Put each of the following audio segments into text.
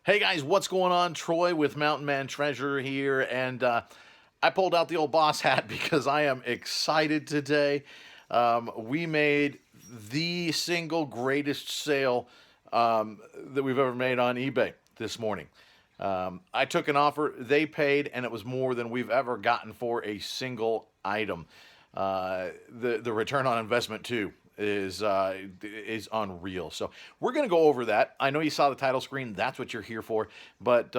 Hey guys, what's going on? Troy with Mountain Man Treasure here, and I pulled out the old boss hat because I am excited today. We made the single greatest sale that we've ever made on eBay this morning. I took an offer, they paid, and it was more than we've ever gotten for a single item. The return on investment too is unreal. So we're gonna go over that. I know you saw the title screen. That's what you're here for. But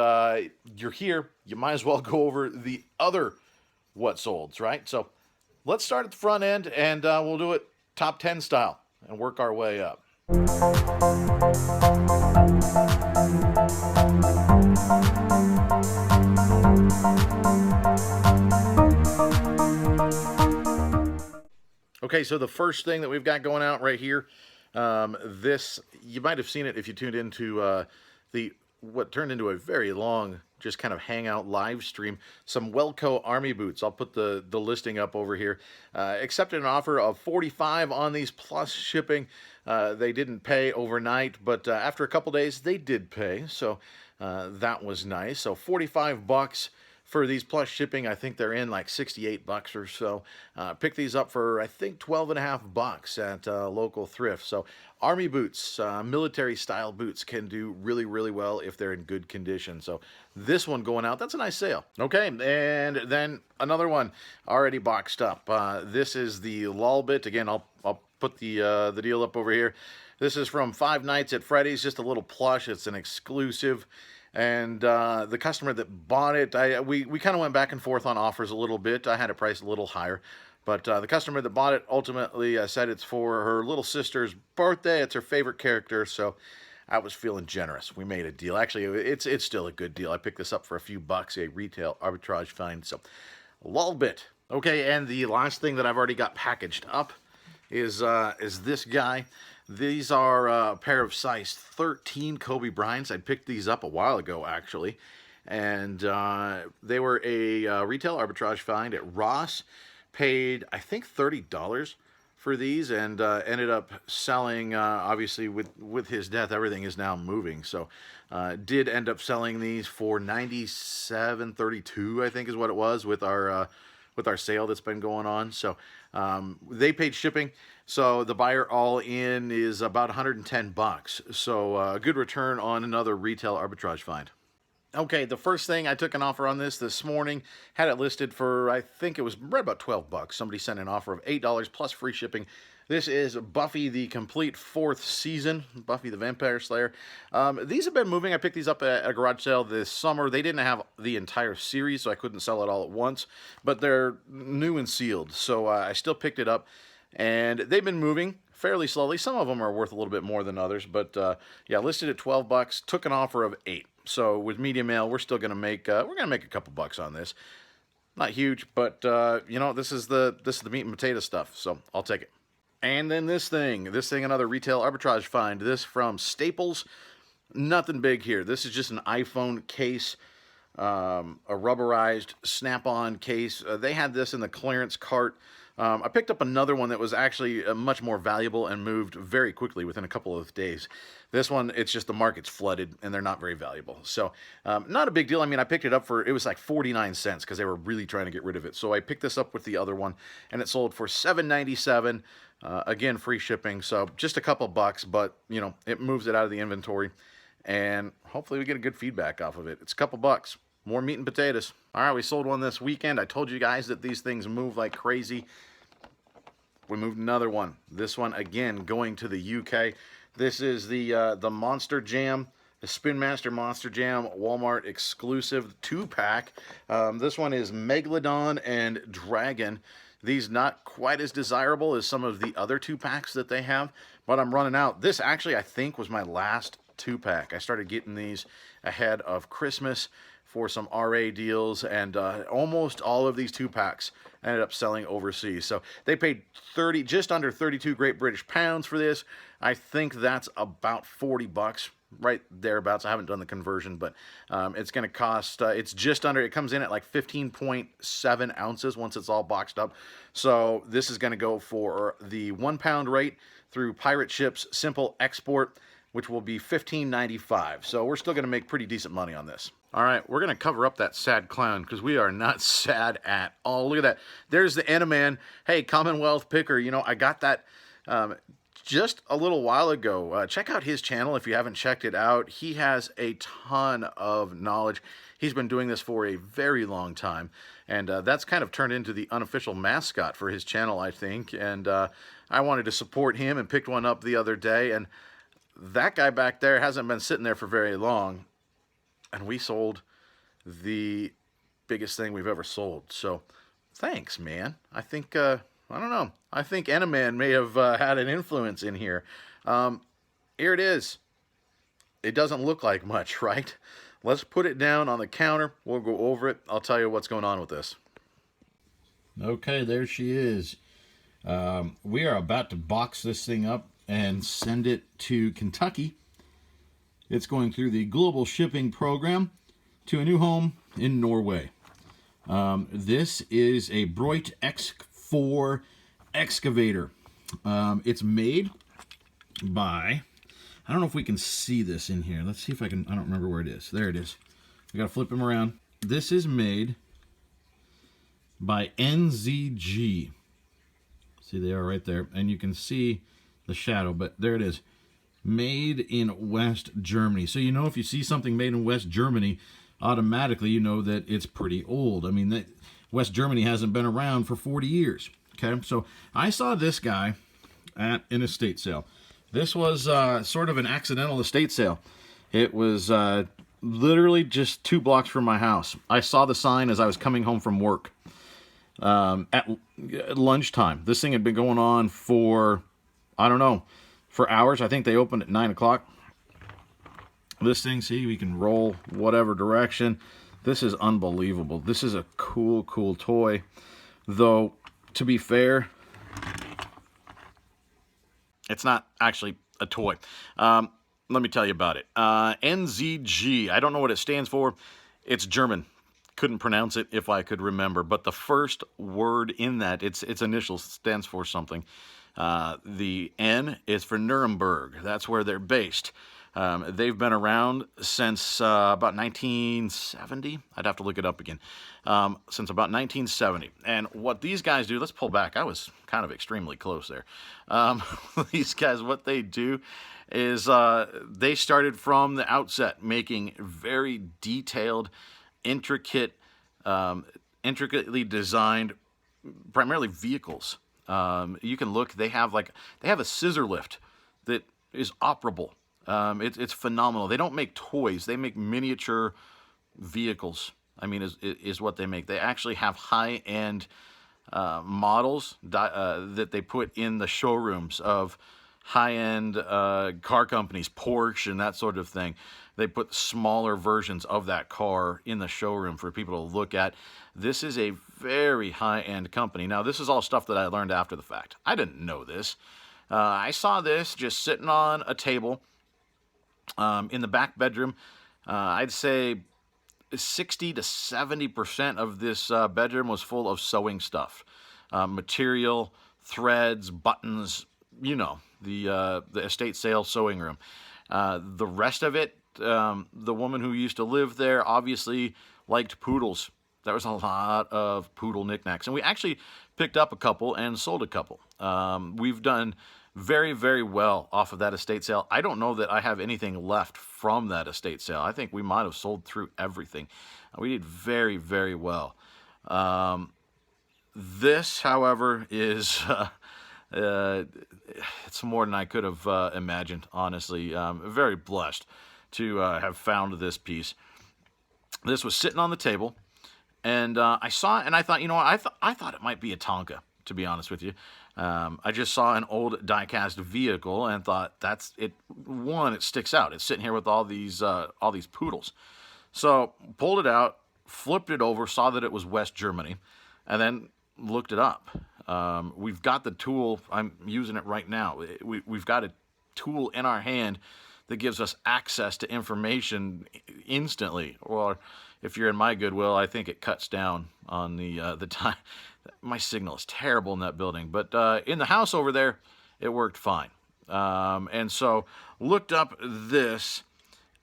you're here. You might as well go over the other what solds, right? So let's start at the front end, and we'll do it top 10 style and work our way up. Okay, so the first thing that we've got going out right here, this, you might have seen it if you tuned into what turned into a very long, just kind of hangout live stream, some Welco Army boots. I'll put the listing up over here. Accepted an offer of 45 on these plus shipping. They didn't pay overnight, but after a couple days, they did pay, so that was nice. So 45 bucks. For these plus shipping, I think they're in like 68 bucks or so. Pick these up for, I think, 12 and a half bucks at local thrift. So Army boots, military style boots can do really, really well if they're in good condition. So this one going out, that's a nice sale. Okay, and then another one already boxed up. This is the Lulbit. Again, I'll put the deal up over here. This is from Five Nights at Freddy's, just a little plush. It's an exclusive. And the customer that bought it, we kind of went back and forth on offers a little bit. I had it priced a little higher. But the customer that bought it ultimately said it's for her little sister's birthday. It's her favorite character, so I was feeling generous. We made a deal. Actually, it's still a good deal. I picked this up for a few bucks, a retail arbitrage find. So, Lulbit. Okay, and the last thing that I've already got packaged up is this guy. These are a pair of size 13 Kobe Bryants. I picked these up a while ago, actually. And they were a retail arbitrage find at Ross. Paid, I think, $30 for these, and ended up selling, obviously, with his death, everything is now moving. So did end up selling these for $97.32, I think is what it was, with our sale that's been going on. So they paid shipping. So the buyer all in is about 110 bucks. So a good return on another retail arbitrage find. Okay, the first thing, I took an offer on this morning, had it listed for, I think it was right about 12 bucks. Somebody sent an offer of $8 plus free shipping. This is Buffy the Complete 4th Season, Buffy the Vampire Slayer. These have been moving. I picked these up at a garage sale this summer. They didn't have the entire series, so I couldn't sell it all at once, but they're new and sealed, so I still picked it up. And they've been moving fairly slowly. Some of them are worth a little bit more than others, but yeah, listed at 12 bucks. Took an offer of 8. So with medium mail, we're still gonna make a couple bucks on this. Not huge, but you know, this is the meat and potato stuff. So I'll take it. And then this thing, another retail arbitrage find. This from Staples. Nothing big here. This is just an iPhone case. A rubberized snap-on case. They had this in the clearance cart. I picked up another one that was actually much more valuable and moved very quickly within a couple of days. This one, it's just the market's flooded and they're not very valuable. So not a big deal. I mean, I picked it up for, it was like 49 cents because they were really trying to get rid of it. So I picked this up with the other one and it sold for $7.97. Again, free shipping. So just a couple bucks, but you know, it moves it out of the inventory. And hopefully we get a good feedback off of it. It's a couple bucks. More meat and potatoes. All right, we sold one this weekend. I told you guys that these things move like crazy. We moved another one. This one, again, going to the UK. This is the Monster Jam, the Spin Master Monster Jam Walmart exclusive 2-pack. This one is Megalodon and Dragon. These not quite as desirable as some of the other 2-packs that they have, but I'm running out. This actually, I think, was my last 2-pack. I started getting these ahead of Christmas for some RA deals, and almost all of these 2-packs ended up selling overseas. So they paid just under 32 Great British pounds for this. I think that's about 40 bucks, right thereabouts. I haven't done the conversion, but it's going to cost, it's just under, it comes in at like 15.7 ounces once it's all boxed up. So this is going to go for the 1 pound rate through Pirate Ships Simple Export. which will be $15.95. So we're still going to make pretty decent money on this. All right, we're going to cover up that sad clown because we are not sad at all. Look at that. There's the Enaman. Hey, Commonwealth Picker, you know, I got that just a little while ago. Check out his channel if you haven't checked it out. He has a ton of knowledge. He's been doing this for a very long time, and that's kind of turned into the unofficial mascot for his channel, I think. And I wanted to support him and picked one up the other day, and that guy back there hasn't been sitting there for very long, and we sold the biggest thing we've ever sold. So thanks, man. I think I don't know. I think Enaman may have had an influence in here. Here it is. It doesn't look like much, right? Let's put it down on the counter. We'll go over it. I'll tell you what's going on with this. Okay, there she is. We are about to box this thing up and send it to Kentucky. It's going through the global shipping program to a new home in Norway. This is a Broit X4 excavator. It's made by, I don't know if we can see this in here. Let's see if I can, I don't remember where it is. There it is. We gotta flip him around. This is made by NZG. See, they are right there. And you can see the shadow, but there it is. Made in West Germany. So you know if you see something made in West Germany, automatically you know that it's pretty old. I mean, West Germany hasn't been around for 40 years. Okay, so I saw this guy at an estate sale. This was sort of an accidental estate sale. It was literally just 2 blocks from my house. I saw the sign as I was coming home from work at lunchtime. This thing had been going on for, I don't know, for hours. I think they opened at 9 o'clock. This thing, see, we can roll whatever direction. This is unbelievable. This is a cool, cool toy. Though, to be fair, it's not actually a toy. Let me tell you about it. NZG, I don't know what it stands for. It's German. Couldn't pronounce it if I could remember. But the first word in that, its initials stands for something. The N is for Nuremberg. That's where they're based. They've been around since about 1970. I'd have to look it up again. Since about 1970. And what these guys do, let's pull back. I was kind of extremely close there. These guys, what they do is they started from the outset making very detailed, intricately designed, primarily vehicles. You can look, they have a scissor lift that is operable. It's phenomenal. They don't make toys. They make miniature vehicles. I mean, is what they make. They actually have high-end models that they put in the showrooms of high-end car companies, Porsche and that sort of thing. They put smaller versions of that car in the showroom for people to look at. This is a very high-end company. Now, this is all stuff that I learned after the fact. I didn't know this. I saw this just sitting on a table in the back bedroom. I'd say 60 to 70% of this bedroom was full of sewing stuff, material, threads, buttons, you know, the estate sale sewing room. The rest of it, the woman who used to live there obviously liked poodles. There was a lot of poodle knickknacks, and we actually picked up a couple and sold a couple. We've done very, very well off of that estate sale. I don't know that I have anything left from that estate sale. I think we might have sold through everything. We did very, very well. This, however, is it's more than I could have imagined, honestly. Very blessed to have found this piece. This was sitting on the table, and I saw it, and I thought, you know what, I thought it might be a Tonka, to be honest with you. I just saw an old die-cast vehicle and thought, that's it. One, it sticks out. It's sitting here with all these poodles. So pulled it out, flipped it over, saw that it was West Germany, and then looked it up. We've got the tool. I'm using it right now. We've got a tool in our hand that gives us access to information instantly. Or if you're in my Goodwill, I think it cuts down on the time. My signal is terrible in that building, but in the house over there, it worked fine. And so looked up this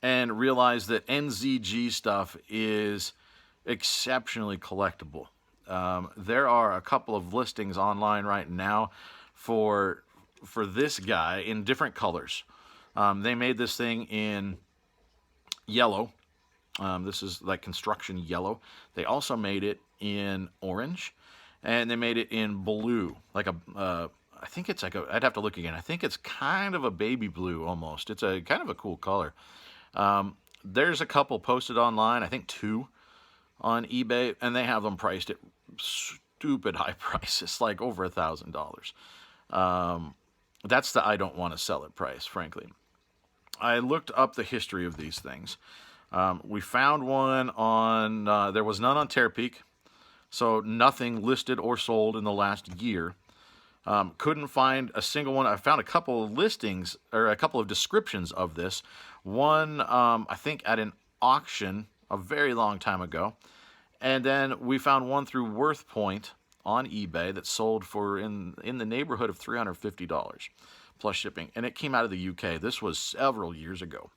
and realized that NZG stuff is exceptionally collectible. There are a couple of listings online right now for this guy in different colors. They made this thing in yellow. This is like construction yellow. They also made it in orange, and they made it in blue, like a. I think it's like a. I'd have to look again. I think it's kind of a baby blue almost. It's a kind of a cool color. There's a couple posted online. I think two on eBay, and they have them priced at stupid high prices, like over $1,000. That's the I don't want to sell it price, frankly. I looked up the history of these things. We found one on, there was none on Terapeak, so nothing listed or sold in the last year. Couldn't find a single one. I found a couple of listings, or a couple of descriptions of this. One, I think, at an auction a very long time ago. And then we found one through WorthPoint on eBay that sold for in the neighborhood of $350 plus shipping. And it came out of the UK. This was several years ago.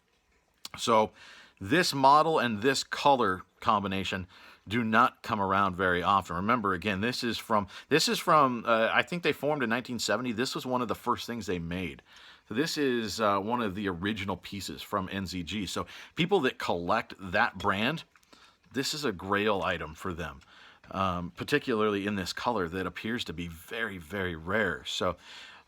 So this model and this color combination do not come around very often. Remember, again, this is from I think they formed in 1970. This was one of the first things they made. So this is one of the original pieces from NZG. So people that collect that brand, this is a grail item for them, particularly in this color that appears to be very, very rare. So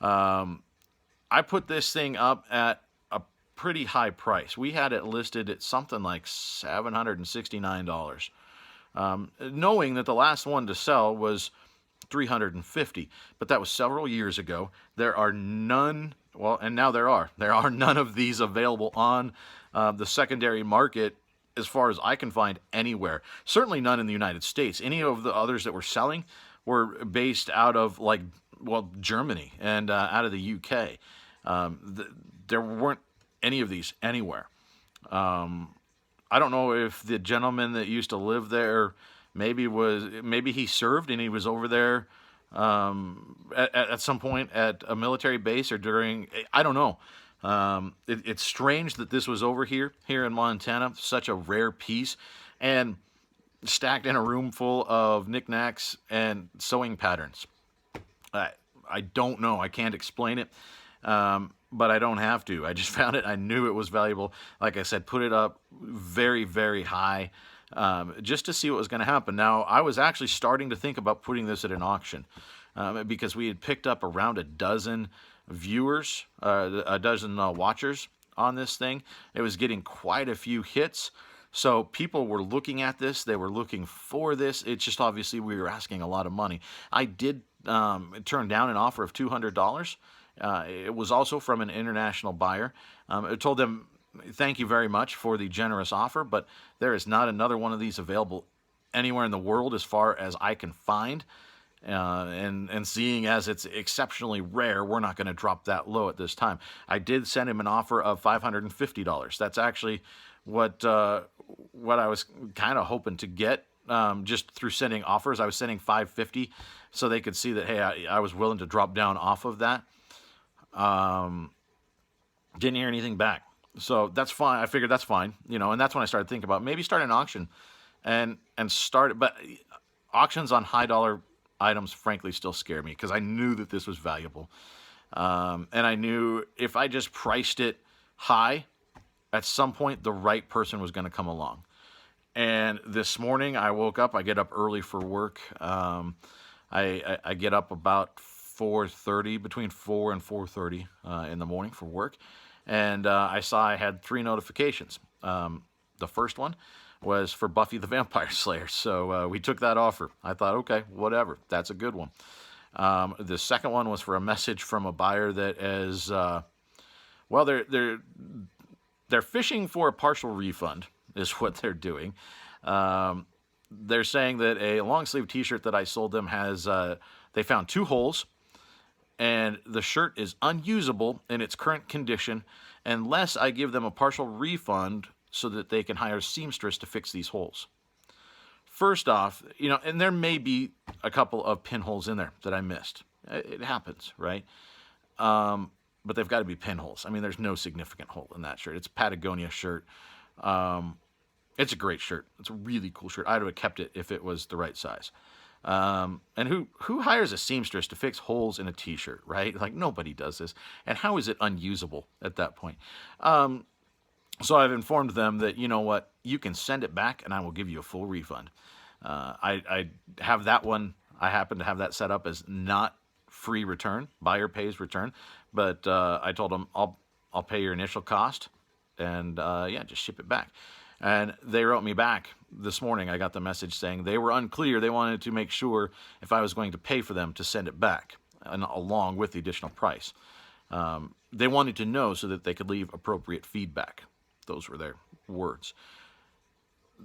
I put this thing up at a pretty high price. We had it listed at something like $769, knowing that the last one to sell was $350, but that was several years ago. There are none, well, and now there are none of these available on the secondary market as far as I can find anywhere. Certainly none in the United States. Any of the others that were selling were based out of, like, well, Germany and out of the UK. There weren't any of these anywhere. I don't know if the gentleman that used to live there maybe he served and he was over there at some point at a military base or during, I don't know. It's strange that this was over here in Montana, such a rare piece, and stacked in a room full of knickknacks and sewing patterns. I don't know. I can't explain it, but I don't have to. I just found it. I knew it was valuable. Like I said, put it up very, very high just to see what was going to happen. Now, I was actually starting to think about putting this at an auction because we had picked up around a dozen viewers, a dozen watchers on this thing. It was getting quite a few hits. So people were looking at this. They were looking for this. It's just obviously we were asking a lot of money. I did turn down an offer of $200. It was also from an international buyer. I told them, thank you very much for the generous offer, but there is not another one of these available anywhere in the world as far as I can find. And seeing as it's exceptionally rare, we're not going to drop that low at this time. I did send him an offer of $550. That's actually what I was kind of hoping to get just through sending offers. I was sending $550 so they could see that, hey, I was willing to drop down off of that. Didn't hear anything back. So that's fine. I figured that's fine, and that's when I started thinking about maybe start an auction and start it. But auctions on high dollar items, frankly, still scare me because I knew that this was valuable. And I knew if I just priced it high, at some point the right person was going to come along. And this morning I woke up, I get up early for work. I get up about 4:30, between 4 and 4:30 in the morning for work. And I saw I had 3 notifications. The first one was for Buffy the Vampire Slayer. So we took that offer. I thought, okay, whatever. That's a good one. The second one was for a message from a buyer that is, well, they're fishing for a partial refund is what they're doing. They're saying that a long sleeve t-shirt that I sold them has, they found 2 holes, and the shirt is unusable in its current condition unless I give them a partial refund so that they can hire a seamstress to fix these holes. First off, and there may be a couple of pinholes in there that I missed. It happens, right? but they've got to be pinholes. I mean, there's no significant hole in that shirt. It's a Patagonia shirt. It's a great shirt. It's a really cool shirt. I'd have kept it if it was the right size. And who hires a seamstress to fix holes in a t-shirt, right? Like, nobody does this. And how is it unusable at that point? So I've informed them that, you know what, you can send it back and I will give you a full refund. I have that one. I happen to have that set up as not free return, buyer pays return. But I told them I'll pay your initial cost, and yeah, just ship it back. And they wrote me back this morning. I got the message saying they were unclear. They wanted to make sure if I was going to pay for them to send it back, and along with the additional price. They wanted to know so that they could leave appropriate feedback. Those were their words.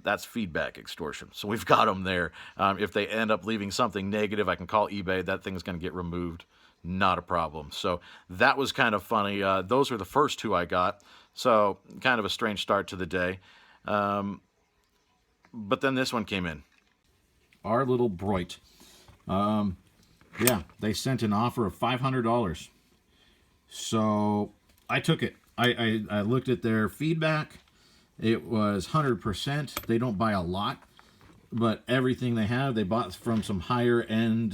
That's feedback extortion. So we've got them there. If they end up leaving something negative, I can call eBay. That thing's going to get removed. Not a problem. So that was kind of funny. Those were the first two I got. So kind of a strange start to the day. But then this one came in. Our little Broit. Yeah, they sent an offer of $500. So I took it. I looked at their feedback. It was 100%. They don't buy a lot, but everything they have, they bought from some higher end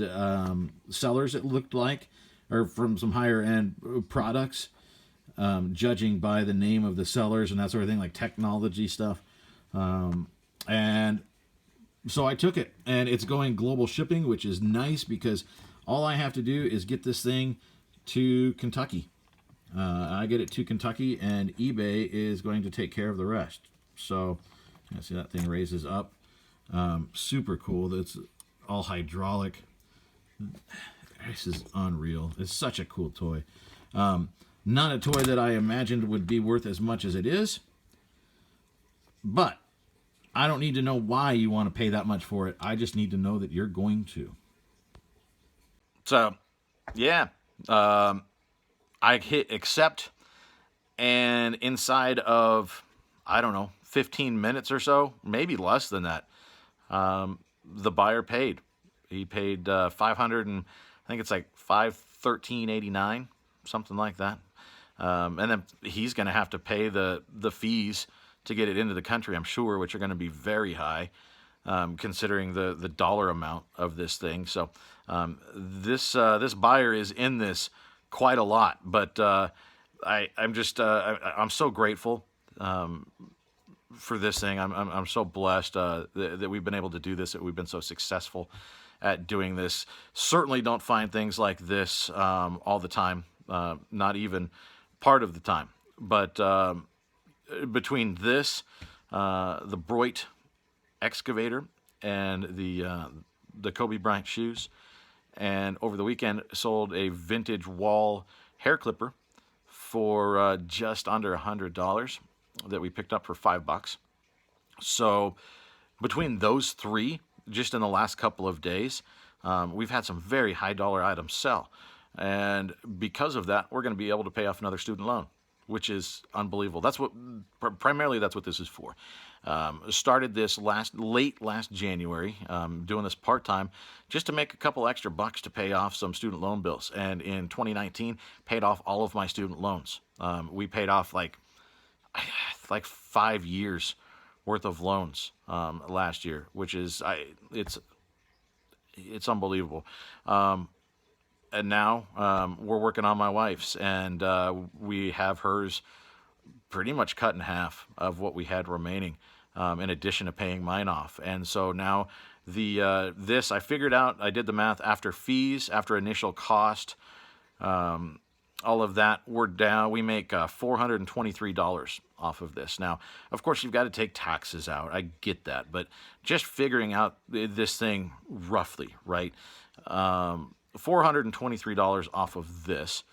sellers, it looked like, or from some higher end products, judging by the name of the sellers and that sort of thing, like technology stuff. And so I took it, and it's going global shipping, which is nice because all I have to do is get this thing to Kentucky. I get it to Kentucky, and eBay is going to take care of the rest. So, you see that thing raises up. Super cool. It's all hydraulic. This is unreal. It's such a cool toy. Not a toy that I imagined would be worth as much as it is, but I don't need to know why you want to pay that much for it. I just need to know that you're going to. So, yeah. I hit accept, and inside of, I don't know, 15 minutes or so, maybe less than that, the buyer paid. He paid 500 and I think it's like 513.89, something like that. And then he's going to have to pay the fees to get it into the country, I'm sure, which are going to be very high, considering the dollar amount of this thing. So this buyer is in this quite a lot, but I'm so grateful for this thing. I'm so blessed that we've been able to do this, that we've been so successful at doing this. Certainly don't find things like this all the time, not even part of the time. But between this, the Broit excavator, and the Kobe Bryant shoes, and over the weekend sold a vintage wall hair clipper for just under $100 that we picked up for $5. So between those three, just in the last couple of days, we've had some very high dollar items sell. And because of that, we're going to be able to pay off another student loan, which is unbelievable. That's what, primarily that's what this is for. Started this late last January, doing this part-time just to make a couple extra bucks to pay off some student loan bills. And in 2019, paid off all of my student loans. We paid off like 5 years worth of loans last year, which is it's unbelievable. And now we're working on my wife's, and we have hers pretty much cut in half of what we had remaining, in addition to paying mine off. And so now this, I figured out, I did the math after fees, after initial cost, all of that, we're down. We make $423 off of this. Now, of course, you've got to take taxes out. I get that, but just figuring out this thing roughly, right? $423 off of this.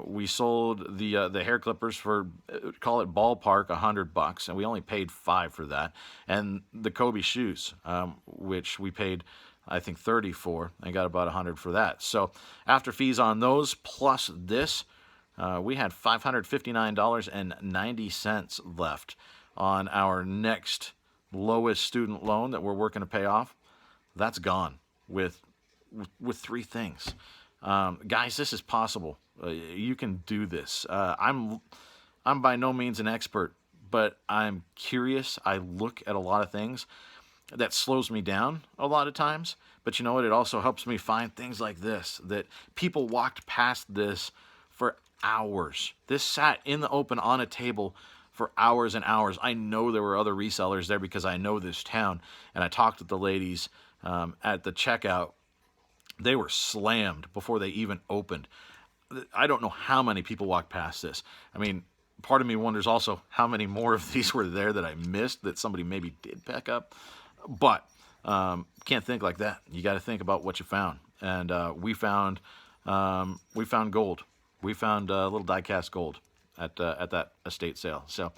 We sold the hair clippers for, call it ballpark, $100, and we only paid $5 for that. And the Kobe shoes, which we paid, I think, $30 for, and got about $100 for that. So after fees on those plus this, we had $559.90 left on our next lowest student loan that we're working to pay off. That's gone with three things. Guys, this is possible. You can do this. I'm by no means an expert, but I'm curious. I look at a lot of things. That slows me down a lot of times. But you know what? It also helps me find things like this, that people walked past this for hours. This sat in the open on a table for hours and hours. I know there were other resellers there because I know this town, and I talked with the ladies at the checkout. They were slammed before they even opened. I don't know how many people walked past this. I mean, part of me wonders also how many more of these were there that I missed that somebody maybe did pick up. But can't think like that. You got to think about what you found. And we found gold. We found little die-cast gold at that estate sale. So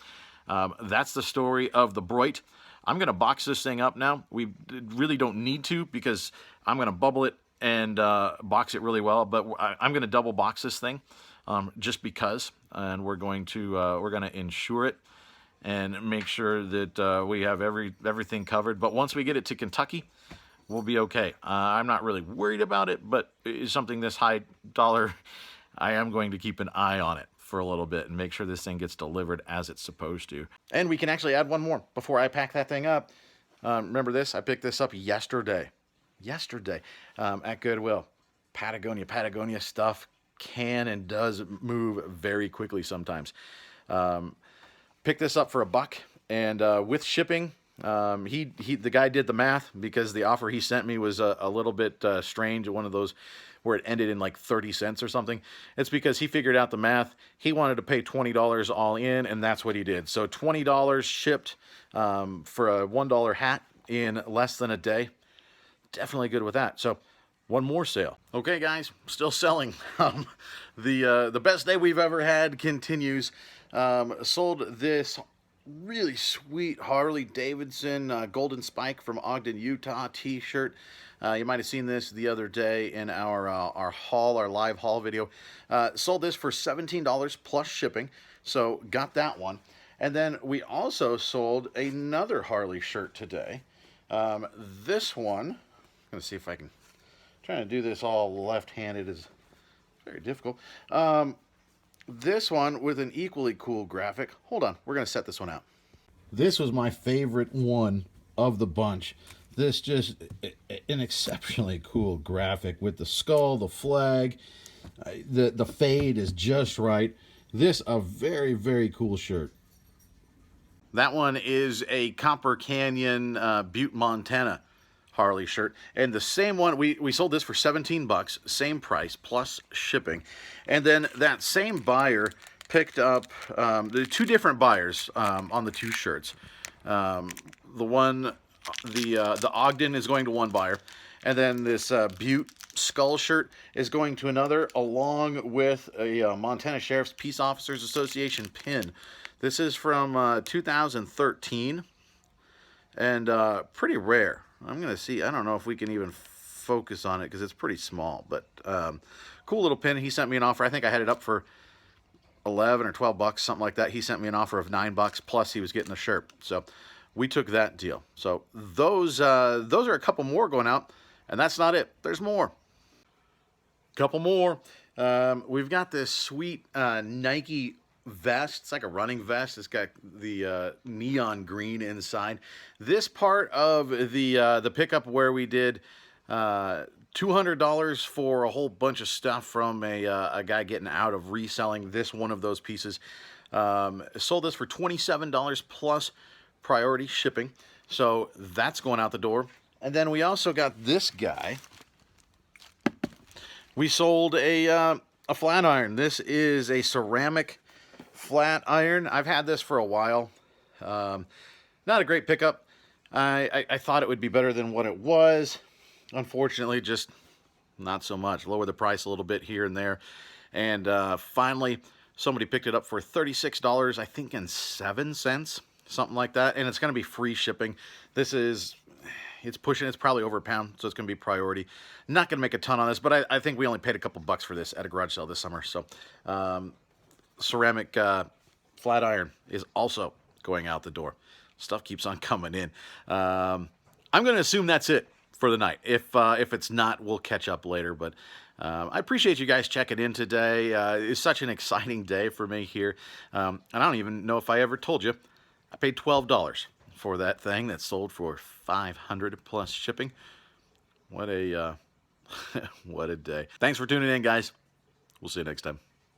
that's the story of the Broit. I'm going to box this thing up now. We really don't need to because I'm going to bubble it and box it really well. But I'm going to double box this thing just because, and we're going to insure it and make sure that we have everything covered. But once we get it to Kentucky, we'll be okay. I'm not really worried about it, but it's something this high dollar, I am going to keep an eye on it for a little bit and make sure this thing gets delivered as it's supposed to. And we can actually add one more before I pack that thing up. Remember this? I picked this up yesterday. At Goodwill. Patagonia stuff can and does move very quickly sometimes. Picked this up for $1, and with shipping, the guy did the math because the offer he sent me was a little bit strange. One of those where it ended in like 30 cents or something. It's because he figured out the math. He wanted to pay $20 all in, and that's what he did. So $20 shipped for a $1 hat in less than a day. Definitely good with that. So one more sale. Okay, guys, still selling. The best day we've ever had continues. Sold this really sweet Harley Davidson Golden Spike from Ogden, Utah t-shirt. You might have seen this the other day in our live haul video. Sold this for $17 plus shipping, so got that one. And then we also sold another Harley shirt today. This one, I'm going to see if I can, trying to do this all left-handed is very difficult. This one with an equally cool graphic. Hold on, we're going to set this one out. This was my favorite one of the bunch. This just an exceptionally cool graphic with the skull, the flag, the fade is just right. This a very, very cool shirt. That one is a Copper Canyon Butte, Montana Harley shirt. And the same one, we sold this for $17, same price, plus shipping. And then that same buyer picked up, the two different buyers on the two shirts. The Ogden is going to one buyer, and then this Butte skull shirt is going to another, along with a Montana Sheriff's Peace Officers Association pin. This is from 2013, and pretty rare. I'm going to see, I don't know if we can even focus on it because it's pretty small, but cool little pin. He sent me an offer. I think I had it up for 11 or 12 bucks, something like that. He sent me an offer of $9, plus he was getting a shirt. So we took that deal. So those are a couple more going out, and that's not it. There's more. Couple more. We've got this sweet Nike vest. It's like a running vest. It's got the neon green inside. This part of the pickup where we did $200 for a whole bunch of stuff from a guy getting out of reselling this one of those pieces. Sold this for $27 plus priority shipping. So that's going out the door. And then we also got this guy. We sold a flat iron. This is a ceramic flat iron. I've had this for a while. Not a great pickup. I thought it would be better than what it was. Unfortunately, just not so much. Lower the price a little bit here and there. And finally, somebody picked it up for $36, I think, and 7 cents, something like that. And it's going to be free shipping. It's pushing, it's probably over a pound, so it's going to be priority. Not going to make a ton on this, but I think we only paid a couple bucks for this at a garage sale this summer. So ceramic flat iron is also going out the door. Stuff keeps on coming in. I'm going to assume that's it for the night. If it's not, we'll catch up later. But I appreciate you guys checking in today. It's such an exciting day for me here. And I don't even know if I ever told you, I paid $12 for that thing that sold for 500 plus shipping. What a what a day. Thanks for tuning in, guys. We'll see you next time.